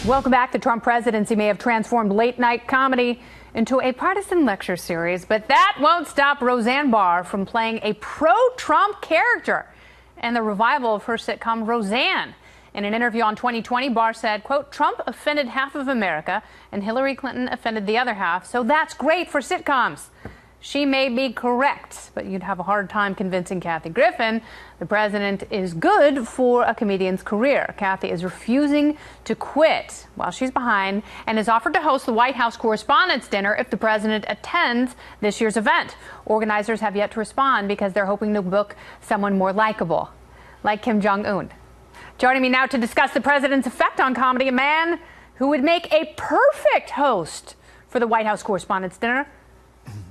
Welcome back. The Trump presidency may have transformed late-night comedy into a partisan lecture series, but that won't stop Roseanne Barr from playing a pro-Trump character and the revival of her sitcom Roseanne. In an interview on 2020, Barr said, quote, "Trump offended half of America and Hillary Clinton offended the other half, so that's great for sitcoms." She may be correct, but you'd have a hard time convincing Kathy Griffin the president is good for a comedian's career. Kathy is refusing to quit while she's behind and has offered to host the White House Correspondents Dinner if the president attends this year's event. Organizers have yet to respond because they're hoping to book someone more likable, like Kim Jong-un. Joining me now to discuss the president's effect on comedy, a man who would make a perfect host for the White House Correspondents' Dinner,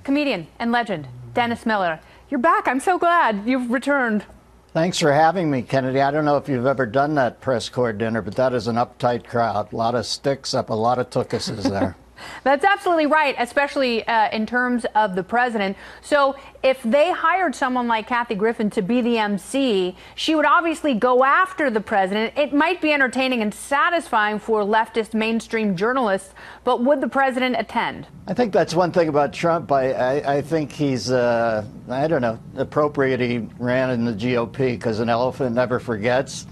comedian and legend, Dennis Miller. You're back. I'm so glad you've returned. Thanks for having me, Kennedy. I don't know if you've ever done that press corps dinner, but that is an uptight crowd. A lot of sticks up, a lot of tookuses there. That's absolutely right, especially in terms of the president. So if they hired someone like Kathy Griffin to be the MC, she would obviously go after the president. It might be entertaining and satisfying for leftist mainstream journalists, but would the president attend? I think that's one thing about Trump. I think he's, I don't know, appropriate he ran in the GOP because an elephant never forgets.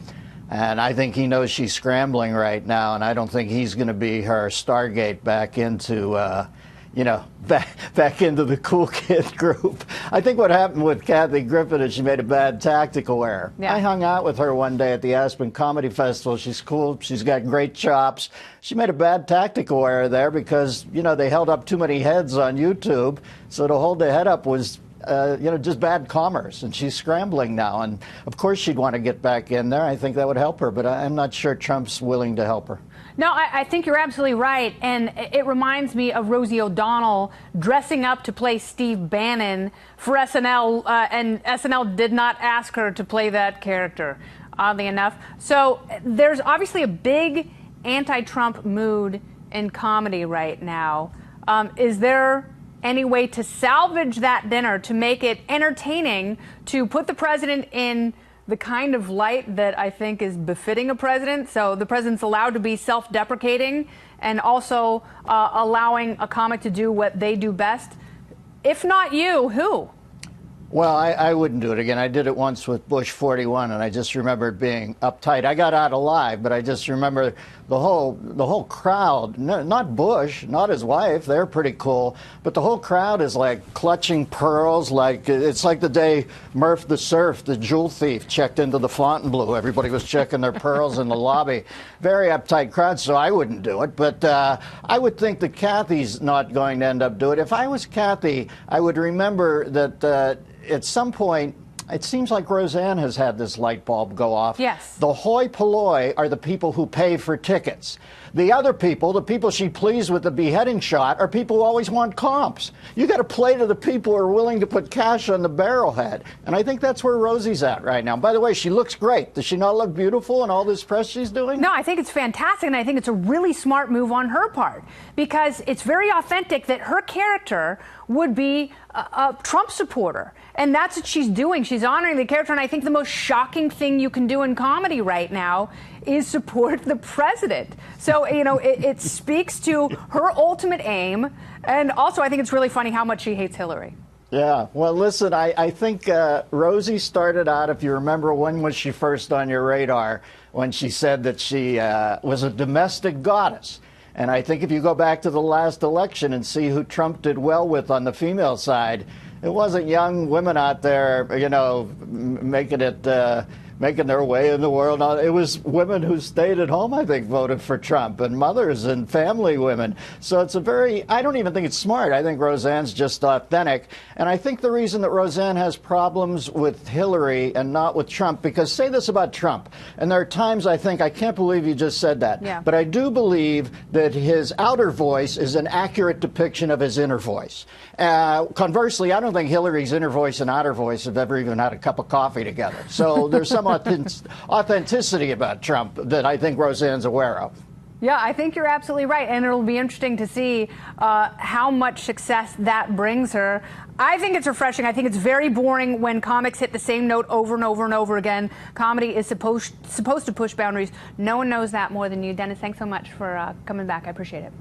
And I think he knows she's scrambling right now, and I don't think he's going to be her Stargate back into, back into the cool kid group. I think what happened with Kathy Griffin is she made a bad tactical error. Yeah. I hung out with her one day at the Aspen Comedy Festival. She's cool. She's got great chops. She made a bad tactical error there because, they held up too many heads on YouTube. So to hold the head up was just bad commerce, and she's scrambling now. And of course she'd want to get back in there. I think that would help her, but I'm not sure Trump's willing to help her. No, I think you're absolutely right. And it reminds me of Rosie O'Donnell dressing up to play Steve Bannon for SNL, and SNL did not ask her to play that character, oddly enough. So there's obviously a big anti-Trump mood in comedy right now. Is there any way to salvage that dinner, to make it entertaining, to put the president in the kind of light that I think is befitting a president? So the president's allowed to be self-deprecating and also allowing a comic to do what they do best. If not you, who? Well, I wouldn't do it again. I did it once with Bush 41, and I just remember it being uptight. I got out alive, but I just remember the whole crowd, not Bush, not his wife, they're pretty cool, but the whole crowd is like clutching pearls, like it's like the day Murph the Surf, the jewel thief, checked into the Fontainebleau. Everybody was checking their pearls in the lobby. Very uptight crowd, so I wouldn't do it. But I would think that Kathy's not going to end up doing it. If I was Kathy, I would remember that at some point, it seems like Roseanne has had this light bulb go off. Yes. The hoi polloi are the people who pay for tickets. The other people, the people she pleased with the beheading shot, are people who always want comps. You got to play to the people who are willing to put cash on the barrelhead. And I think that's where Rosie's at right now. By the way, she looks great. Does she not look beautiful in all this press she's doing? No, I think it's fantastic, and I think it's a really smart move on her part because it's very authentic that her character would be a Trump supporter. And that's what she's doing. She's honoring the character. And I think the most shocking thing you can do in comedy right now is support the president. So, it speaks to her ultimate aim. And also, I think it's really funny how much she hates Hillary. Yeah. Well, listen, I think Rosie started out, if you remember, when was she first on your radar, when she said that she was a domestic goddess. And I think if you go back to the last election and see who Trump did well with on the female side, it wasn't young women out there, making their way in the world. It was women who stayed at home, I think, voted for Trump, and mothers and family women. So it's I don't even think it's smart. I think Roseanne's just authentic. And I think the reason that Roseanne has problems with Hillary and not with Trump, because say this about Trump, and there are times I can't believe you just said that, yeah. But I do believe that his outer voice is an accurate depiction of his inner voice. Conversely, I don't think Hillary's inner voice and outer voice have ever even had a cup of coffee together. So there's some authenticity about Trump that I think Roseanne's aware of. Yeah, I think you're absolutely right, and it'll be interesting to see how much success that brings her. I think it's refreshing. I think it's very boring when comics hit the same note over and over and over again. Comedy is supposed to push boundaries. No one knows that more than you. Dennis, thanks so much for coming back. I appreciate it.